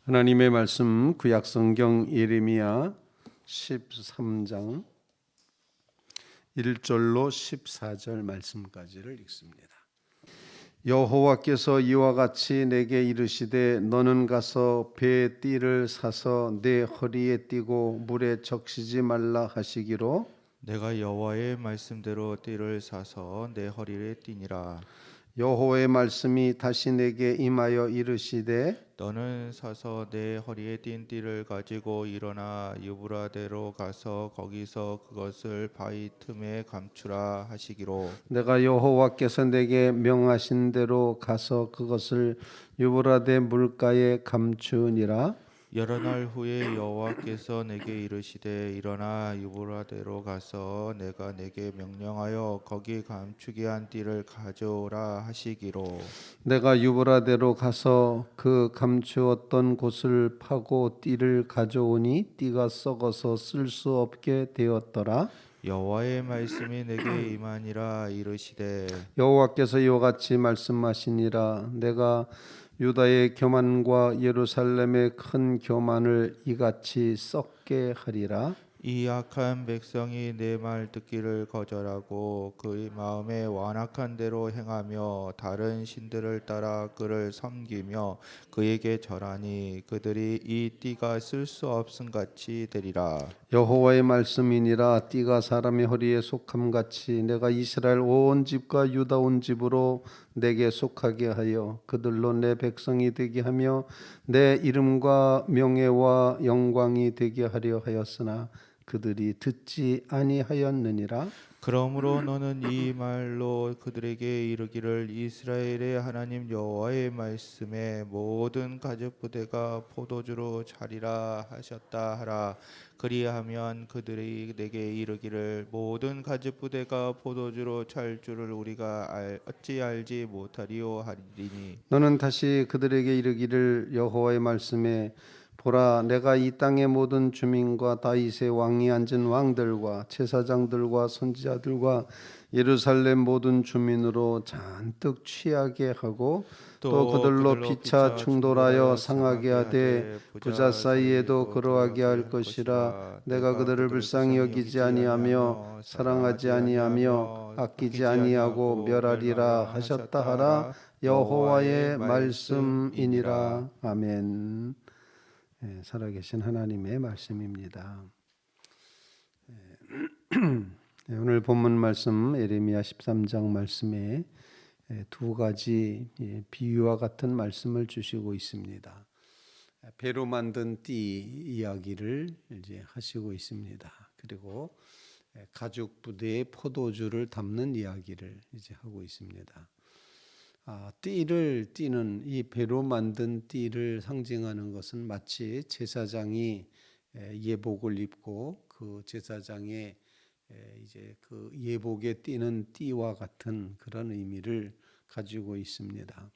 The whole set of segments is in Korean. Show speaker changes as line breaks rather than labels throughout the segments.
하나님의 말씀 구약성경 예레미야 13장 1절로 14절 말씀까지를 읽습니다. 여호와께서 이와 같이 내게 이르시되 너는 가서 배의 띠를 사서 내 허리에 띠고 물에 적시지 말라 하시기로
내가 여호와의 말씀대로 띠를 사서 내 허리에 띠니라.
여호와의 말씀이 다시 내게 임하여 이르시되
너는 사서 내 허리에 띈 띠를 가지고 일어나 유브라데로 가서 거기서 그것을 바위 틈에 감추라 하시기로.
내가 여호와께서 내게 명하신 대로 가서 그것을 유브라데 물가에 감추니라.
여러 날 후에 여호와께서 내게 이르시되 일어나 유브라데로 가서 내가 내게 명령하여 거기 감추게 한 띠를 가져오라 하시기로.
내가 유브라데로 가서 그 감추었던 곳을 파고 띠를 가져오니 띠가 썩어서 쓸 수 없게 되었더라.
여호와의 말씀이 내게 임하니라. 이르시되
여호와께서 이와 같이 말씀하시니라. 내가 유다의 교만과 예루살렘의 큰 교만을 이같이 썩게 하리라.
이 악한 백성이 내 말 듣기를 거절하고 그의 마음에 완악한 대로 행하며 다른 신들을 따라 그를 섬기며 그에게 절하니 그들이 이 띠가 쓸 수 없음 같이 되리라.
여호와의 말씀이니라. 띠가 사람의 허리에 속함 같이 내가 이스라엘 온 집과 유다 온 집으로 내게 속하게 하여 그들로 내 백성이 되게 하며 내 이름과 명예와 영광이 되게 하려 하였으나 그들이 듣지 아니하였느니라.
그러므로 너는 이 말로 그들에게 이르기를 이스라엘의 하나님 여호와의 말씀에 모든 가죽 부대가 포도주로 차리라 하셨다 하라. 그리하면 그들이 내게 이르기를 모든 가죽 부대가 포도주로 찰 줄을 우리가 어찌 알지 못하리요 하리니.
너는 다시 그들에게 이르기를 여호와의 말씀에 보라 내가 이 땅의 모든 주민과 다윗의 왕이 앉은 왕들과 제사장들과 선지자들과 예루살렘 모든 주민으로 잔뜩 취하게 하고 또 그들로 피차 충돌하여 상하게 하되 부자 사이에도 그러하게 할 것이라. 내가 그들을 불쌍히 여기지 아니하며 사랑하지 아니하며 아끼지 아니하고 멸하리라 하셨다 하라. 여호와의 말씀이니라. 아멘. 살아계신 하나님의 말씀입니다. 오늘 본문 말씀 예레미야 13장 말씀에 두 가지 비유와 같은 말씀을 주시고 있습니다. 배로 만든 띠 이야기를 이제 하시고 있습니다. 그리고 가죽 부대에 포도주를 담는 이야기를 이제 하고 있습니다. 띠를 띠는 이 배로 만든 띠를 상징하는 것은 마치 제사장이 예복을 입고 그 제사장의 이제 그 예복에 띠는 띠와 같은 그런 의미를 가지고 있습니다.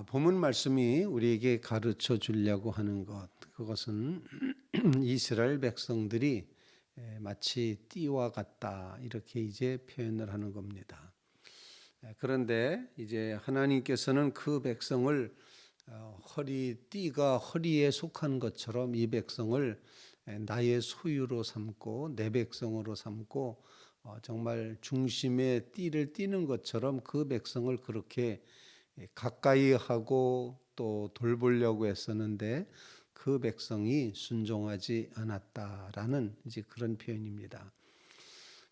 본문 말씀이 우리에게 가르쳐 주려고 하는 것, 그것은 이스라엘 백성들이 마치 띠와 같다 이렇게 이제 표현을 하는 겁니다. 그런데 이제 하나님께서는 그 백성을 띠가 허리에 속한 것처럼 이 백성을 나의 소유로 삼고 내 백성으로 삼고 정말 중심에 띠를 띠는 것처럼 그 백성을 그렇게 가까이 하고 또 돌보려고 했었는데 그 백성이 순종하지 않았다라는 이제 그런 표현입니다.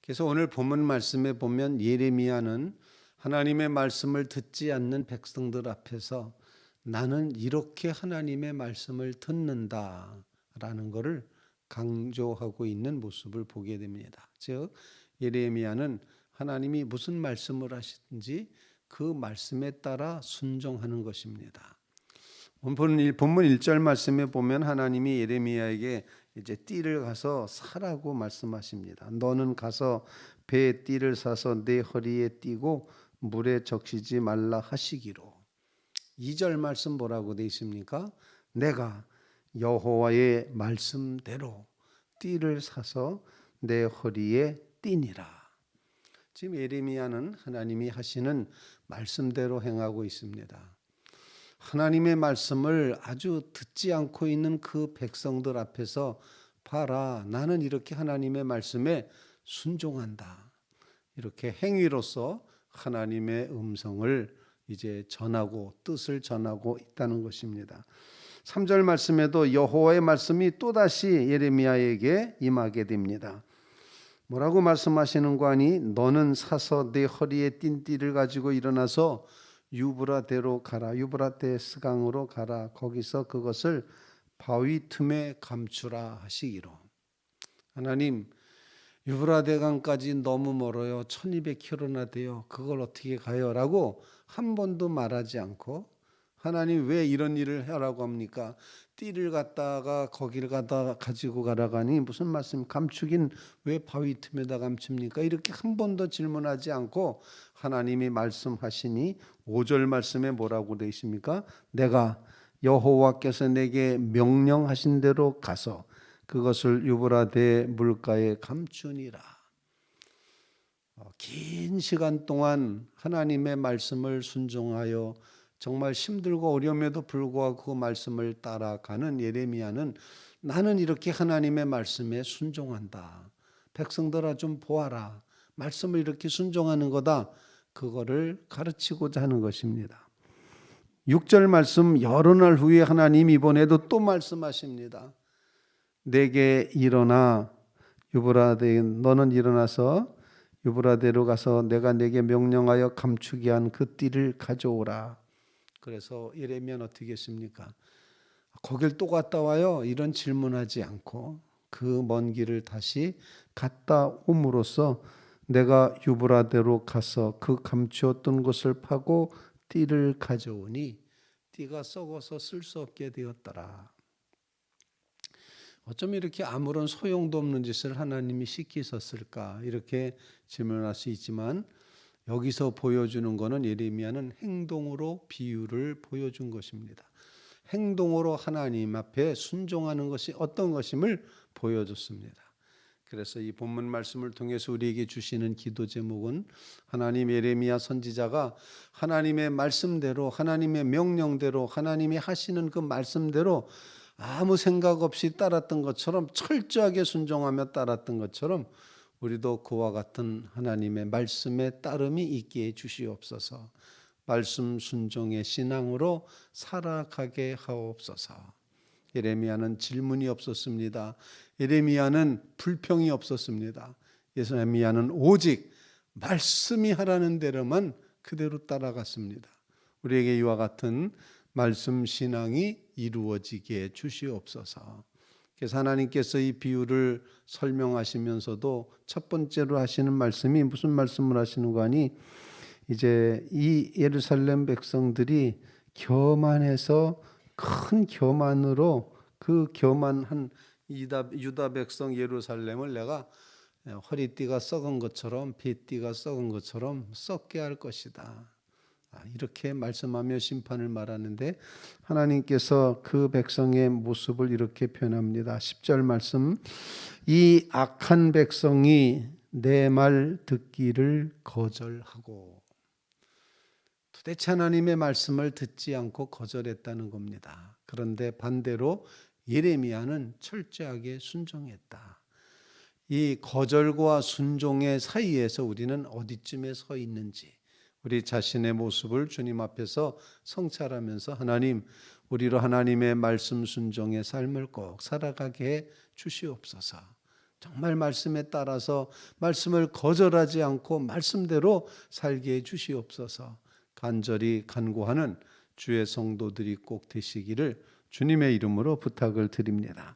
그래서 오늘 본문 말씀에 보면 예레미야는 하나님의 말씀을 듣지 않는 백성들 앞에서 나는 이렇게 하나님의 말씀을 듣는다라는 것을 강조하고 있는 모습을 보게 됩니다. 즉 예레미야는 하나님이 무슨 말씀을 하시든지 그 말씀에 따라 순종하는 것입니다. 본문 1절 말씀에 보면 하나님이 예레미야에게 이제 띠를 가서 사라고 말씀하십니다. 너는 가서 배에 띠를 사서 내 허리에 띠고 물에 적시지 말라 하시기로. 2절 말씀 뭐라고 되어 있습니까? 내가 여호와의 말씀대로 띠를 사서 내 허리에 띠니라. 지금 예레미야는 하나님이 하시는 말씀대로 행하고 있습니다. 하나님의 말씀을 아주 듣지 않고 있는 그 백성들 앞에서 봐라, 나는 이렇게 하나님의 말씀에 순종한다. 이렇게 행위로서 하나님의 음성을 이제 전하고 뜻을 전하고 있다는 것입니다. 3절 말씀에도 여호와의 말씀이 또다시 예레미야에게 임하게 됩니다. 뭐라고 말씀하시는 거 아니? 너는 사서 내 허리에 띤 띠를 가지고 일어나서 유브라데로 가라. 유브라데스 강으로 가라. 거기서 그것을 바위 틈에 감추라 하시기로. 하나님, 유브라데 강까지 너무 멀어요. 1200km나 돼요. 그걸 어떻게 가요? 라고 한 번도 말하지 않고, 하나님 왜 이런 일을 하라고 합니까? 띠를 갖다가 거기를 가다 가지고 가라가니 무슨 말씀, 감추긴 왜 바위 틈에다 감춥니까? 이렇게 한 번도 질문하지 않고 하나님이 말씀하시니 5절 말씀에 뭐라고 되어 있습니까? 내가 여호와께서 내게 명령하신 대로 가서 그것을 유브라데 물가에 감추니라. 긴 시간 동안 하나님의 말씀을 순종하여 정말 힘들고 어려움에도 불구하고 그 말씀을 따라가는 예레미야는, 나는 이렇게 하나님의 말씀에 순종한다. 백성들아 좀 보아라. 말씀을 이렇게 순종하는 거다. 그거를 가르치고자 하는 것입니다. 6절 말씀, 여러 날 후에 하나님 이번에도 또 말씀하십니다. 내게 일어나 유브라데, 너는 일어나서 유브라데로 가서 내가 내게 명령하여 감추게 한 그 띠를 가져오라. 그래서 예레미야는 어떻게 했습니까? 거길 또 갔다 와요? 이런 질문하지 않고 그 먼 길을 다시 갔다 옴으로써 내가 유브라데로 가서 그 감추었던 것을 파고 띠를 가져오니 띠가 썩어서 쓸 수 없게 되었더라. 어쩜 이렇게 아무런 소용도 없는 짓을 하나님이 시키셨을까? 이렇게 질문할 수 있지만, 여기서 보여주는 것은 예레미야는 행동으로 비유를 보여준 것입니다. 행동으로 하나님 앞에 순종하는 것이 어떤 것임을 보여줬습니다. 그래서 이 본문 말씀을 통해서 우리에게 주시는 기도 제목은, 하나님 예레미야 선지자가 하나님의 말씀대로, 하나님의 명령대로, 하나님이 하시는 그 말씀대로 아무 생각 없이 따랐던 것처럼, 철저하게 순종하며 따랐던 것처럼 우리도 그와 같은 하나님의 말씀에 따름이 있게 해주시옵소서. 말씀 순종의 신앙으로 살아가게 하옵소서. 예레미야는 질문이 없었습니다. 예레미야는 불평이 없었습니다. 예레미야는 오직 말씀이 하라는 대로만 그대로 따라갔습니다. 우리에게 이와 같은 말씀 신앙이 이루어지게 주시옵소서. 그래서 하나님께서 이 비유를 설명하시면서도 첫 번째로 하시는 말씀이 무슨 말씀을 하시는 거 아니? 이제 이 예루살렘 백성들이 교만해서, 큰 교만으로 그 교만한 유다 백성 예루살렘을 내가 허리띠가 썩은 것처럼, 핏띠가 썩은 것처럼 썩게 할 것이다. 이렇게 말씀하며 심판을 말하는데, 하나님께서 그 백성의 모습을 이렇게 표현합니다. 10절 말씀, 이 악한 백성이 내 말 듣기를 거절하고. 도대체 하나님의 말씀을 듣지 않고 거절했다는 겁니다. 그런데 반대로 예레미야는 철저하게 순종했다. 이 거절과 순종의 사이에서 우리는 어디쯤에 서 있는지, 우리 자신의 모습을 주님 앞에서 성찰하면서, 하나님, 우리로 하나님의 말씀 순종의 삶을 꼭 살아가게 해 주시옵소서. 정말 말씀에 따라서 말씀을 거절하지 않고 말씀대로 살게 해 주시옵소서. 간절히 간구하는 주의 성도들이 꼭 되시기를 주님의 이름으로 부탁을 드립니다.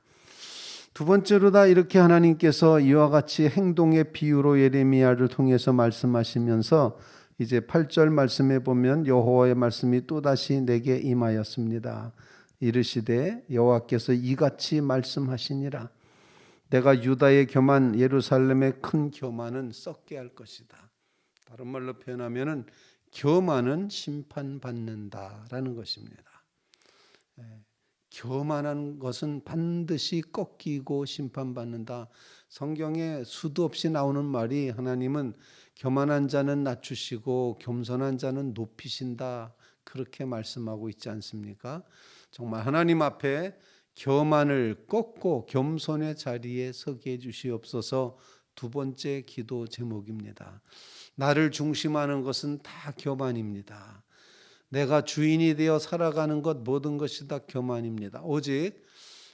두 번째로, 다 이렇게 하나님께서 이와 같이 행동의 비유로 예레미야를 통해서 말씀하시면서 이제 8절 말씀에 보면 여호와의 말씀이 또다시 내게 임하였습니다. 이르시되 여호와께서 이같이 말씀하시니라. 내가 유다의 교만, 예루살렘의 큰 교만은 썩게 할 것이다. 다른 말로 표현하면 교만은 심판받는다라는 것입니다. 교만한 것은 반드시 꺾이고 심판받는다. 성경에 수도 없이 나오는 말이 하나님은 교만한 자는 낮추시고 겸손한 자는 높이신다. 그렇게 말씀하고 있지 않습니까? 정말 하나님 앞에 교만을 꺾고 겸손의 자리에 서게 해주시옵소서. 두 번째 기도 제목입니다. 나를 중심하는 것은 다 교만입니다. 내가 주인이 되어 살아가는 것 모든 것이 다 교만입니다. 오직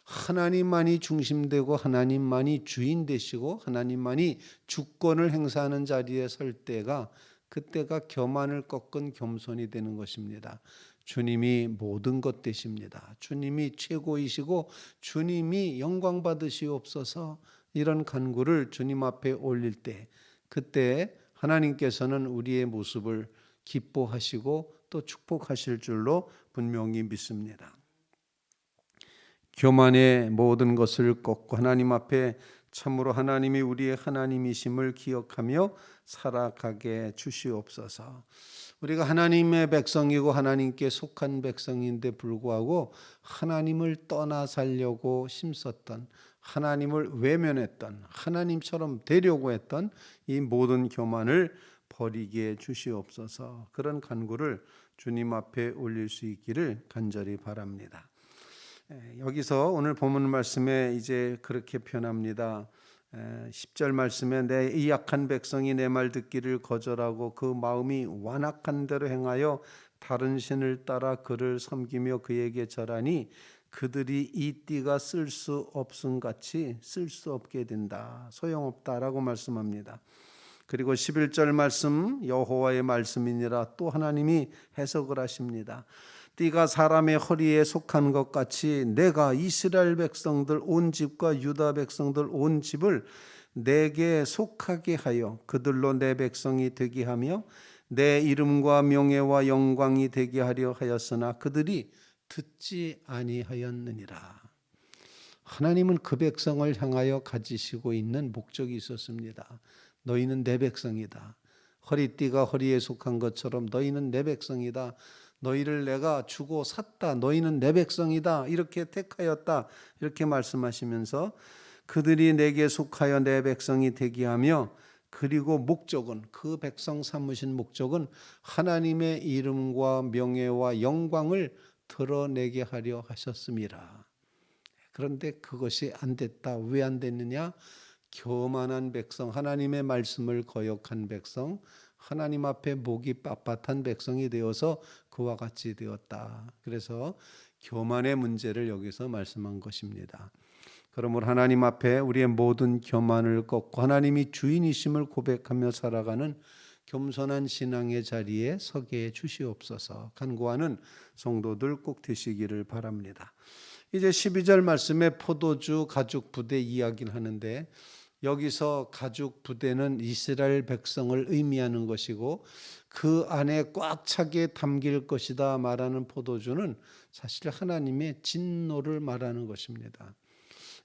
하나님만이 중심되고 하나님만이 주인 되시고 하나님만이 주권을 행사하는 자리에 설 때가 그때가 교만을 꺾은 겸손이 되는 것입니다. 주님이 모든 것 되십니다. 주님이 최고이시고 주님이 영광 받으시옵소서. 이런 간구를 주님 앞에 올릴 때 그때 하나님께서는 우리의 모습을 기뻐하시고 또 축복하실 줄로 분명히 믿습니다. 교만의 모든 것을 꺾고 하나님 앞에 참으로 하나님이 우리의 하나님이심을 기억하며 살아가게 주시옵소서. 우리가 하나님의 백성이고 하나님께 속한 백성인데 불구하고 하나님을 떠나 살려고 힘썼던, 하나님을 외면했던, 하나님처럼 되려고 했던 이 모든 교만을 버리게 주시옵소서. 그런 간구를 주님 앞에 올릴 수 있기를 간절히 바랍니다. 여기서 오늘 본문 말씀에 이제 그렇게 표현합니다. 10절 말씀에 내 이 약한 백성이 내 말 듣기를 거절하고 그 마음이 완악한 대로 행하여 다른 신을 따라 그를 섬기며 그에게 절하니 그들이 이 띠가 쓸 수 없음 같이 쓸 수 없게 된다. 소용없다라고 말씀합니다. 그리고 11절 말씀 여호와의 말씀이니라 또 하나님이 해석을 하십니다. 띠가 사람의 허리에 속한 것 같이 내가 이스라엘 백성들 온 집과 유다 백성들 온 집을 내게 속하게 하여 그들로 내 백성이 되게 하며 내 이름과 명예와 영광이 되게 하려 하였으나 그들이 듣지 아니하였느니라. 하나님은 그 백성을 향하여 가지시고 있는 목적이 있었습니다. 너희는 내 백성이다. 허리띠가 허리에 속한 것처럼 너희는 내 백성이다. 너희를 내가 주고 샀다. 너희는 내 백성이다. 이렇게 택하였다. 이렇게 말씀하시면서 그들이 내게 속하여 내 백성이 되게 하며 그리고 목적은 그 백성 삼으신 목적은 하나님의 이름과 명예와 영광을 드러내게 하려 하셨습니다. 그런데 그것이 안 됐다. 왜 안 됐느냐? 교만한 백성, 하나님의 말씀을 거역한 백성, 하나님 앞에 목이 빳빳한 백성이 되어서 그와 같이 되었다. 그래서 교만의 문제를 여기서 말씀한 것입니다. 그러므로 하나님 앞에 우리의 모든 교만을 꺾고 하나님이 주인이심을 고백하며 살아가는 겸손한 신앙의 자리에 서게 해주시옵소서. 간구하는 성도들 꼭 되시기를 바랍니다. 이제 12절 말씀에 포도주 가죽 부대 이야기를 하는데 여기서 가죽 부대는 이스라엘 백성을 의미하는 것이고 그 안에 꽉 차게 담길 것이다 말하는 포도주는 사실 하나님의 진노를 말하는 것입니다.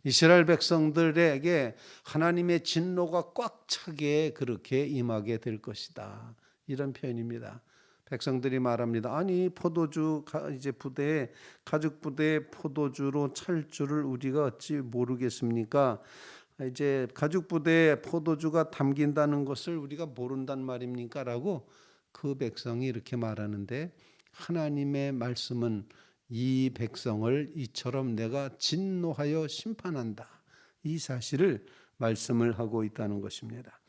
이스라엘 백성들에게 하나님의 진노가 꽉 차게 그렇게 임하게 될 것이다. 이런 표현입니다. 백성들이 말합니다. 아니 포도주 이제 부대에 가죽 부대에 포도주로 찰 줄을 우리가 어찌 모르겠습니까? 이제 가죽 부대에 포도주가 담긴다는 것을 우리가 모른단 말입니까? 라고 그 백성이 이렇게 말하는데 하나님의 말씀은 이 백성을 이처럼 내가 진노하여 심판한다. 이 사실을 말씀을 하고 있다는 것입니다.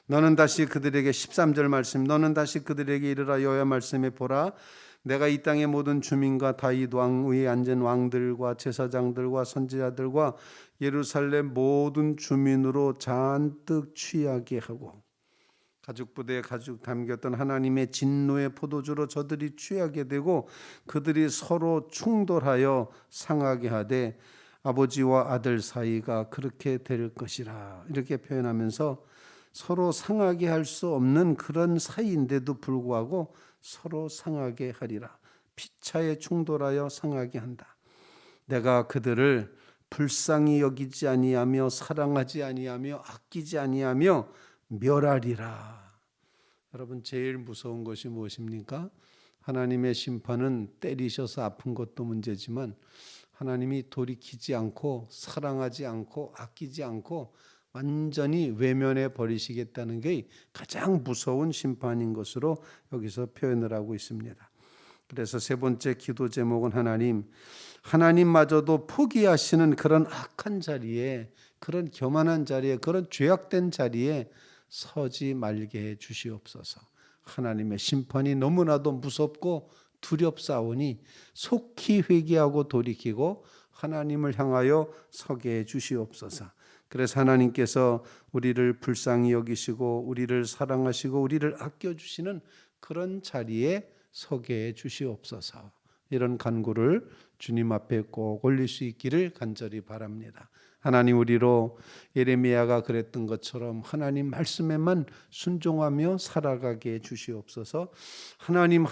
너는 다시 그들에게 13절 말씀 너는 다시 그들에게 이르라 여호와 말씀에 보라 내가 이 땅의 모든 주민과 다윗 왕 위에 앉은 왕들과 제사장들과 선지자들과 예루살렘 모든 주민으로 잔뜩 취하게 하고 가죽 부대에 가죽 담겼던 하나님의 진노의 포도주로 저들이 취하게 되고 그들이 서로 충돌하여 상하게 하되 아버지와 아들 사이가 그렇게 될 것이라 이렇게 표현하면서 서로 상하게 할 수 없는 그런 사이인데도 불구하고 서로 상하게 하리라. 피차에 충돌하여 상하게 한다. 내가 그들을 불쌍히 여기지 아니하며 사랑하지 아니하며 아끼지 아니하며 멸하리라. 여러분 제일 무서운 것이 무엇입니까? 하나님의 심판은 때리셔서 아픈 것도 문제지만 하나님이 돌이키지 않고 사랑하지 않고 아끼지 않고 완전히 외면해 버리시겠다는 게 가장 무서운 심판인 것으로 여기서 표현을 하고 있습니다. 그래서 세 번째 기도 제목은 하나님마저도 포기하시는 그런 악한 자리에, 그런 교만한 자리에, 그런 죄악된 자리에 서지 말게 해 주시옵소서. 하나님의 심판이 너무나도 무섭고 두렵사오니 속히 회개하고 돌이키고 하나님을 향하여 서게 해 주시옵소서. 그래서 하나님께서 우리를 불쌍히 여기시고 우리를 사랑하시고 우리를 아껴주시는 그런 자리에 서게 해 주시옵소서. 이런 간구를 주님 앞에 꼭 올릴 수 있기를 간절히 바랍니다. 하나님, 우리로 예레미야가 그랬던 것처럼 하나님 말씀에만 순종하며 살아가게 해 주시옵소서. 하나님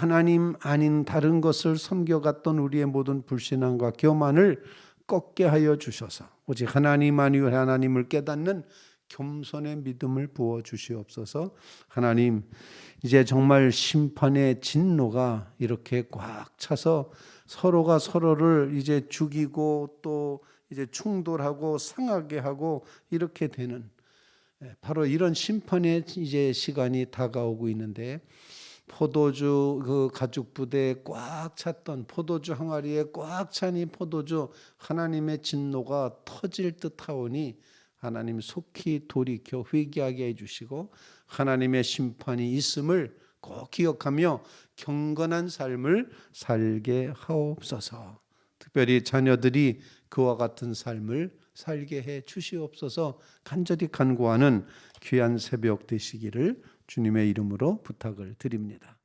아닌 다른 것을 섬겨갔던 우리의 모든 불신앙과 교만을 꺾게 하여 주셔서 오직 하나님만이 하나님을 깨닫는 겸손의 믿음을 부어 주시옵소서. 하나님, 이제 정말 심판의 진노가 이렇게 꽉 차서 서로가 서로를 이제 죽이고 또 이제 충돌하고 상하게 하고 이렇게 되는, 바로 이런 심판의 이제 시간이 다가오고 있는데, 포도주 그 가죽 부대에 꽉 찼던 포도주 항아리에 꽉 찬 이 포도주, 하나님의 진노가 터질 듯하오니 하나님 속히 돌이켜 회개하게 해주시고 하나님의 심판이 있음을 꼭 기억하며 경건한 삶을 살게 하옵소서. 특별히 자녀들이 그와 같은 삶을 살게 해 주시옵소서. 간절히 간구하는 귀한 새벽 되시기를 주님의 이름으로 부탁을 드립니다.